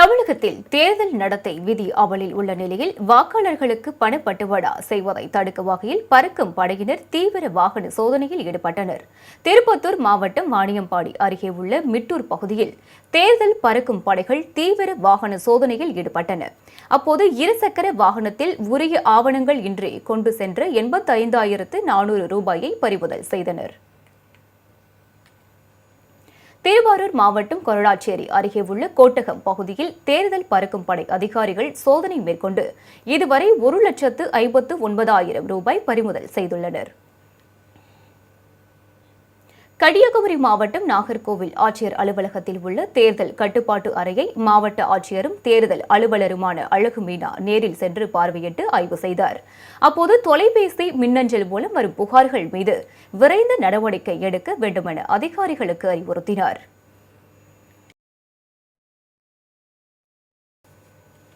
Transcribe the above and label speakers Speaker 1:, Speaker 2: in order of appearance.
Speaker 1: தமிழகத்தில் தேர்தல் நடத்தை விதி அமலில் உள்ள நிலையில் வாக்காளர்களுக்கு பணப்பட்டுவாடா செய்வதை தடுக்கும் வகையில் பறக்கும் படையினர் தீவிர வாகன சோதனையில் ஈடுபட்டனர். திருப்பத்தூர் மாவட்டம் வாணியம்பாடி அருகே உள்ள மிட்டூர் பகுதியில் தேர்தல் பறக்கும் படைகள் தீவிர வாகன சோதனையில் ஈடுபட்டன. அப்போது இருசக்கர வாகனத்தில் உரிய ஆவணங்கள் இன்றி கொண்டு சென்ற 85,400 ரூபாயை பறிமுதல் செய்தனர். திருவாரூர் மாவட்டம் கொரடாச்சேரி அருகே உள்ள கோட்டகம் பகுதியில் தேர்தல் பறக்கும் படை அதிகாரிகள் சோதனை மேற்கொண்டு இதுவரை 1,59,000 ரூபாய் பறிமுதல் செய்துள்ளனர். கன்னியாகுமரி மாவட்டம் நாகர்கோவில் ஆட்சியர் அலுவலகத்தில் உள்ள தேர்தல் கட்டுப்பாட்டு அறையை மாவட்ட ஆட்சியரும் தேர்தல் அலுவலருமான அழகு மீனா நேரில் சென்று பார்வையிட்டு ஆய்வு செய்தார். அப்போது தொலைபேசி மின்னஞ்சல் மூலம் வரும் புகார்கள் மீது விரைந்து நடவடிக்கை எடுக்க வேண்டுமென அதிகாரிகளுக்கு அறிவுறுத்தினார்.